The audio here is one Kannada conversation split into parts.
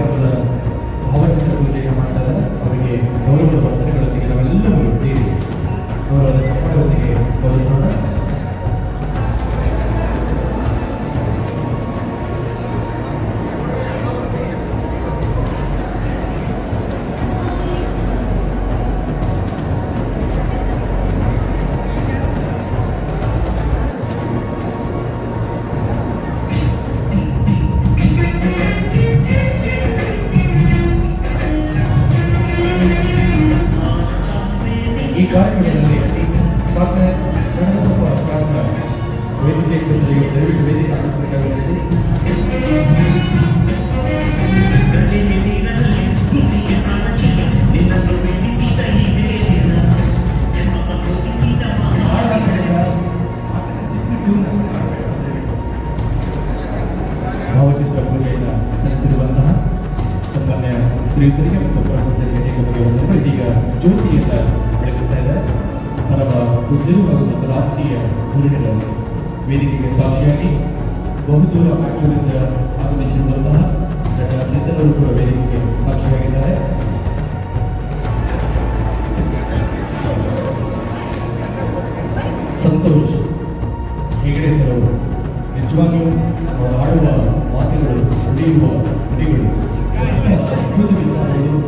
ಕಾರ್ಯಕ್ರಮದ ಭಾವಚಿತ್ರ ಪೂಜೆಯನ್ನು ಮಾಡ್ತಾರೆ. ಅವರಿಗೆ ಗೌರವದ ವಂದನೆಗಳೊಂದಿಗೆ ನಾವೆಲ್ಲರೂ ಸೇರಿ ಗೌರವದ ಚಪ್ಪಾಳೆಯೊಂದಿಗೆ ಗೌರವಿಸೋಣ. ಈ ಕಾರ್ಯಕ್ರಮದಲ್ಲಿ ಡಾಕ್ಟರ್ ಶರಣಬಸಪ್ಪ ಪ್ರಾಂತ ವೇದಿಕೆ ಕ್ಷೇತ್ರಗಳಿಗೆ ದಯವಿಟ್ಟು ವೇದಿಕೆ ಆಗಿಸಬೇಕಾಗಿದೆ. ಭಾವಚಿತ್ರ ಪೂಜೆಯನ್ನು ಸಲ್ಲಿಸಿರುವಂತಹ ಸನ್ಮಾನ್ಯ ಶ್ರೀಯುತರಿಗೆ ಮತ್ತು ಪ್ರಪಂಚ ಇದೀಗ ಜ್ಯೋತಿಯಿಂದ ಬೆಳಗಿಸ್ತಾ ಇದ್ದಾರೆ. ಪರಮ ಪೂಜ್ಯರು ಹಾಗೂ ಮತ್ತು ರಾಜಕೀಯ ಧುರೀಣರ ವೇದಿಕೆಗೆ ಸಾಕ್ಷಿಯಾಗಿ ಬಹುದೂರ ಬ್ಯಾಂಗ್ಳೂರಿನಿಂದ ಆಗಮಿಸಿರುವಂತಹ ಚಿತ್ರರು ಕೂಡ ವೇದಿಕೆಗೆ ಸಾಕ್ಷಿಯಾಗಿದ್ದಾರೆ. ಸಂತೋಷ್ ಹೆಗಡೆ ಸರ್ ಅವರು ನಿಜವಾಗಿಯೂ ಆಡುವ ಮಾತುಗಳು, ನುಡಿಯುವ ನುಡಿಗಳು, ಅದ್ಭುತ ವಿಚಾರಗಳು,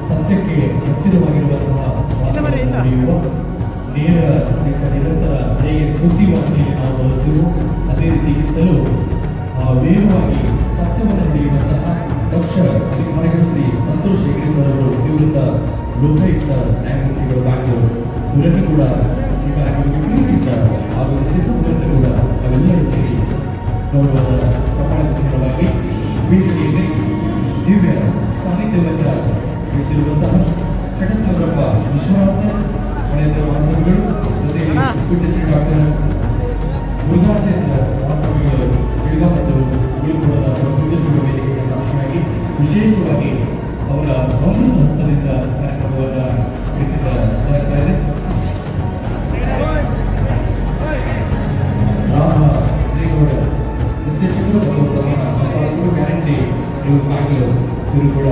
ಸತ್ಯಕ್ಕೆ ಹತ್ತಿರವಾಗಿರುವಂತಹ ನುಡಿಯುವ ನೇರ ನಿರಂತರ ಹೇಗೆ ಸುದ್ದಿವಾಹಿನಿಯಲ್ಲಿ ನಾವು ಬಳಸ್ತೀವೋ ಅದೇ ರೀತಿಗಿಂತಲೂ ವೇಗವಾಗಿ ಸತ್ಯವನ್ನು ನುಡಿಯುವಂತಹ ದಕ್ಷ ಅಧಿಕಾರಿಗಳು ಶ್ರೀ ಸಂತೋಷ್ ಹೆಗಡೆ ಸರ್ ಅವರು ನಿವೃತ್ತ ಲೋಕಾಯುಕ್ತ ನ್ಯಾಯಮೂರ್ತಿಗಳು ಬ್ಯಾಂಗ್ಳೂರು ಇವರನ್ನು ಕೂಡ ಈ ಕಾರ್ಯಕ್ರಮಕ್ಕೆ ಪ್ರೀತಿಯಿಂದ ಆಗಮಿಸಿದ್ದು ಇವರನ್ನು ಕೂಡ ನಾವೆಲ್ಲರೂ ಸೇರಿ ಗೌರವದ ಚಪ್ಪಾಳೆಗಾಗಿ ವೇದಿಕೆಯಲ್ಲಿ ದಿವ್ಯ ಸಾನ್ನಿಧ್ಯವನ್ನು ವಹಿಸಿರುವಂತಹ ಚಟಸಂದ್ರಪ್ಪ ವಿಶ್ವನಾಥ ಮಹೇಂದ್ರ ವಾಸವಿಗಳು ಜೊತೆಯಲ್ಲಿ ಪೂಜ್ಯ ಶ್ರೀ ಡಾಕ್ಟರ್ ಮುರುಘಾಚಂದ್ರ ವಾಸವಿಗಳು ಜಿಲ್ಗಾ ಮತ್ತು ಗುರುಕುಲದ ಪೂಜ್ಯರುಗಳ ವೇದಿಕೆಗೆ ಸಾಕ್ಷಿಯಾಗಿ ವಿಶೇಷವಾಗಿ ಅವರ ಅಮೃತ ಹಸ್ತದಿಂದ ಕಾರ್ಯಕ್ರಮವನ್ನು ನಡೆಸ್ತಾ ಇದೆ. ರಾಮ ಶ್ರೀಗೌಡ ನಿರ್ದೇಶಕರು ಮತ್ತು ಪ್ರಧಾನ ಸಂಪಾದಕರು ಗ್ಯಾರಂಟಿ ನ್ಯೂಸ್ ಬ್ಯಾಂಗ್ಳೂರು ಇವರು ಕೂಡ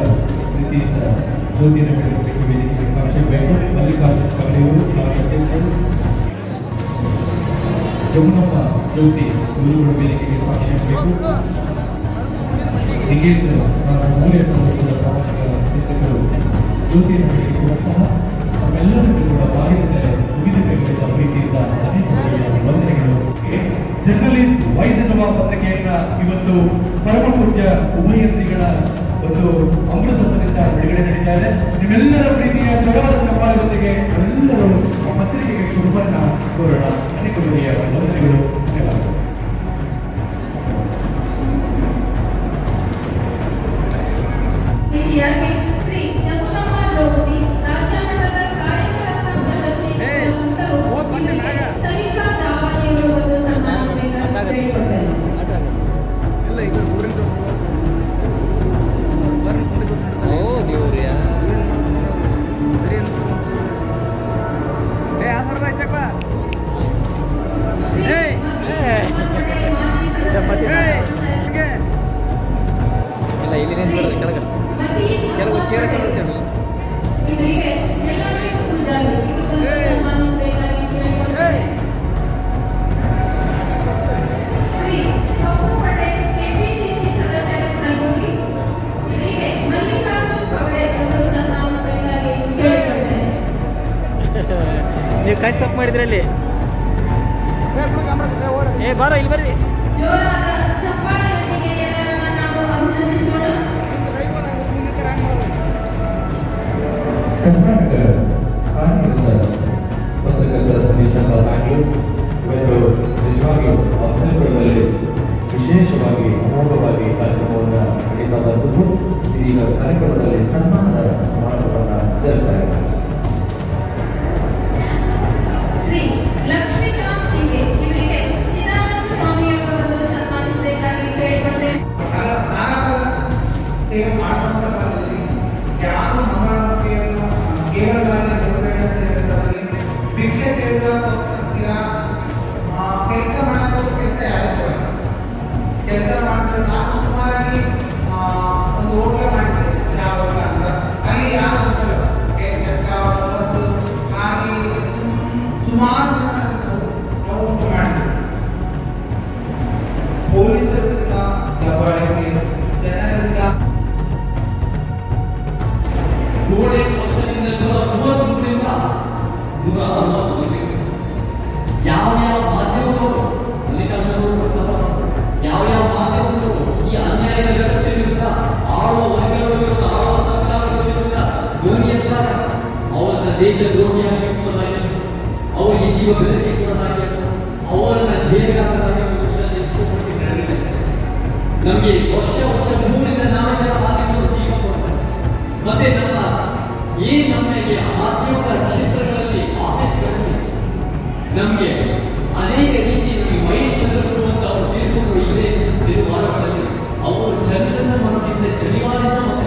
ಪ್ರೀತಿಯಿಂದ ಜ್ಯೋತಿಯನ್ನು ಬೆಳೆಸಲಿಕ್ಕೆ ವೇದಿಕೆಗೆ ಸಾಕ್ಷಿಯಾಗಬೇಕು. ಮಲ್ಲಿಕಾರ್ಜುನ ಕವಳೆಯವರು ಅಧ್ಯಕ್ಷರು, ಜಮುನಮ್ಮ ಜ್ಯೋತಿ ಇವರು ಕೂಡ ವೇದಿಕೆಗೆ ಸಾಕ್ಷಿಯಾಗಬೇಕು. ನಿಗೇಂದ್ರ ಮೂಲ್ಯ ಸಂಸ್ಥೆಗಳ ಸಾಮಾಜಿಕ ಚಿಂತಕರು ಜ್ಯೋತಿಯನ್ನು ಬೆಳಗಿಸುವಂತಹ ನಮ್ಮೆಲ್ಲರಿಗೂ ಕೂಡ ಬಾಗಿಲುಗಳೇ ಮುಗಿದಬೇಕಾದ ಪ್ರೀತಿಯಿಂದ ಅನೇಕ ವಂದನೆಗಳು. ಜರ್ನಲಿಸ್ಟ್ ವಾಯ್ಸ್ ಎನ್ನುವ ಪತ್ರಿಕೆಯನ್ನ ಇವತ್ತು ಪರಮ ಪೂಜ್ಯ ಉಭಯ ಶ್ರೀಗಳ ಒಂದು ಅಮೃತ ಸಹಿತ ಬಿಡುಗಡೆ ನಡೀತಾ ಇದೆ. ನಿಮ್ಮೆಲ್ಲರ ಪ್ರೀತಿಯ ಚೊರವಾದ ಚಪ್ಪಾಳೆಯೊಂದಿಗೆ ಎಲ್ಲರೂ ಆ ಪತ್ರಿಕೆಗೆ ಶುಭವನ್ನ ಕೋರೋಣ. ಅನೇಕ ಬಗೆಯ ವಂದನೆಗಳು. ಧನ್ಯವಾದಗಳು. ಶ್ರೀ ಜಮುನಮ್ಮ ಜ್ಯೋತಿ ರಾಜ್ಯ ಮಟ್ಟದ ಕಾರ್ಯಕರ್ತ ಪ್ರಶಸ್ತಿ ಸವಿತಾ ಜಾವಾಜಿಯವರು ಸನ್ಮಾನಿಸಬೇಕಾಗಿ ಕೇಳಿಕೊಟ್ಟರು. ನೀವು ಕಾಯಿ ತಪ್ಪು ಮಾಡಿದ್ರಲ್ಲಿ ಬಾರೋ ಇಲ್ಲಿ ಬರ್ರಿ. ಕರ್ನಾಟಕ ಕಾರ್ಯನಿರತ ಪತ್ರಕರ್ತರ ಸಂಘ ಬ್ಯಾಂಗ್ಳೂರು ಇವತ್ತು ನಿಜವಾಗಿಯೂ ಅವಸರಗಳಲ್ಲಿ ವಿಶೇಷವಾಗಿ ಅಮೋಘವಾಗಿ ಕಾರ್ಯಕ್ರಮವನ್ನು ನಡೀತಾ ಬಂದದ್ದು. ಇದೀಗ ಕಾರ್ಯಕ್ರಮದಲ್ಲಿ ಸನ್ಮಾನದ ಸಮಾರಂಭವನ್ನು ಜರುಗ್ತಾ ಇದೆ. ಶ್ರೀ ಲಕ್ಷ್ಮೀಕಾಂತ್ ಸಿಂಗ್ ಇವರಿಗೆ ಚಿದಾನಂದ ಸ್ವಾಮಿಯವರನ್ನು ಸನ್ಮಾನಿಸಬೇಕಾಗಿ ಕೇಳಿಕೊಂಡೆ. ಸೇವೆ ಮಾಡುವಂತ ಕಾಲದಲ್ಲಿ ಯಾರು ನಮ್ಮ ಕೇವಲವಾಗಿ ಭಿಕ್ಷೆ ಕೇಳಿದಂತೀರಾ ಕೆಲಸ ಮಾಡೋದು ಕೆಲಸ ಯಾರು ಕೆಲಸ ಮಾಡಿದ್ರೆ ನಾನು ಸುಮಾರಾಗಿ ಒಂದು ಹೋಟ್ಲ ಮಾಡಿದ್ದೆ. ಸುಮಾರು ಜನ ನಾವು ಉಂಟು ಮಾಡಿದ್ವಿ. ಪೊಲೀಸರಿಂದ ದಬ್ಬಾಳಿಕೆ, ಜನರಿಂದ ಗೋಡೆ ವರ್ಷದಿಂದ 133ರಿಂದ 160 ಯಾವ ಮಾಧ್ಯಮಗಳು ಮಲ್ಲಿಕಾರ್ಜುನ ಪ್ರಸ್ತಾಪ ಯಾವ ಮಾಧ್ಯಮಗಳು ಈ ಅನ್ಯಾಯದ ವ್ಯವಸ್ಥೆ ವಿರುದ್ಧ ಆಳುವ ವರ್ಗಗಳ ವಿರುದ್ಧ ಆಳುವ ಸರ್ಕಾರದ ವಿರುದ್ಧ ಧ್ವನಿ ಎತ್ತಾರೆ. ಅವರನ್ನ ದೇಶ ದ್ರೋಹಿಯಾಗಿ ಇರಿಸೋದಾಗಿತ್ತು, ಅವರಿಗೆ ಜೀವ ಬೆದರಿಕೆ ಕೊಡೋದಾಗಿತ್ತು, ಅವರನ್ನ ಜೈಲಿಗೆ ಹಾಕೋದಾಗಿತ್ತು. ಇದನ್ನು ಇಷ್ಟಪಟ್ಟು ನಡೆದಿದೆ. ನಮಗೆ ವರ್ಷ 3 ರಿಂದ 4 ಜನ ಮಾಧ್ಯಮಗಳು ಜೀವ ಕೊಡ್ತಾರೆ. ಮತ್ತೆ ನಮಗೆ ಮಾಧ್ಯಮಗಳ ಕ್ಷೇತ್ರಗಳಲ್ಲಿ ಆಫೀಸ್ಗಳಲ್ಲಿ ನಮಗೆ ಅನೇಕ ರೀತಿ ನಮಗೆ ಮಹೇಶ್ ಚಂದ್ರಪುರ ಅಂತ ಅವರು ತೀರ್ಪುಗಳು ಇದೆ ವಾರಗಳಲ್ಲಿ ಅವರು ಜರ್ನಲಿಸಂ ಅನ್ನೋಕ್ಕಿಂತ ಜರ್ನಲಿಸಂ ಅಂತ.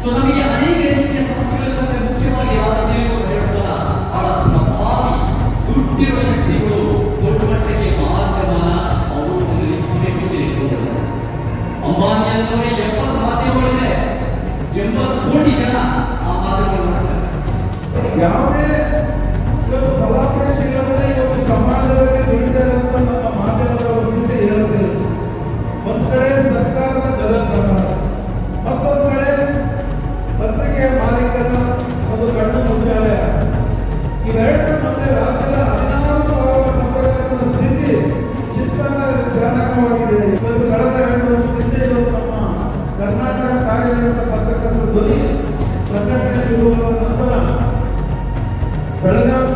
ಸೊ ನಮಗೆ ಅನೇಕ ರೀತಿಯ ಸಮಸ್ಯೆಗಳಿರುತ್ತೆ. ಮುಖ್ಯವಾಗಿ ಯಾರ ತೀರ್ಪುಗಳು ಹೇಳ್ತಾರ ಬಹಳ ಪ್ರಭಾವಿ ದುಡ್ಡಿರುವ ಶಕ್ತಿಗಳು ದೊಡ್ಡ ಮಟ್ಟಕ್ಕೆ ಮಾಧ್ಯಮನ ಅವರು ಅಂಬಾನಿ ಅಂತವರೇ 70 ಮಾಧ್ಯಮಗಳಿದೆ, 80 ಕೋಟಿ ಜನ ಆ ಮಾಧ್ಯಮಗಳು ಮಾಡ್ತಾರೆ. ಯಾವುದೇ ಇವತ್ತು ಫಲಾಪೇಕ್ಷೆಗಳನ್ನೇ ಇವತ್ತು ಸಮಾಜದಲ್ಲಿ ದುಡಿದಿರುವಂತ ನಮ್ಮ ಮಾಧ್ಯಮದ ವೈಶಿಷ್ಟ್ಯ ಇರುತ್ತೆ. ಒಂದ್ ಕಡೆ ಸರ್ಕಾರದ ಗದರ್ಧನ, ಮತ್ತೊಂದು ಕಡೆ ಪತ್ರಿಕೆಯ ಮಾಲೀಕರ ಒಂದು ಕಣ್ಣು ಮುಚ್ಚಾಲಯ. ಇವೆರಡರ ಮಧ್ಯೆ ರಾಜ್ಯದ 16,000 ಪತ್ರಕರ್ತರ ಸ್ಥಿತಿ ಚಿಂತಾಜನಕವಾಗಿದೆ. ಇವತ್ತು ಕಳೆದ 2 ವರ್ಷದಿಂದ ನಮ್ಮ ಕರ್ನಾಟಕ ಕಾರ್ಯನಿರತ ಪತ್ರಕರ್ತರ ಧ್ವನಿ ಸಂಘಟನೆ ಶುರುವಾದ ನಂತರ ಬೆಳಗಾವಿ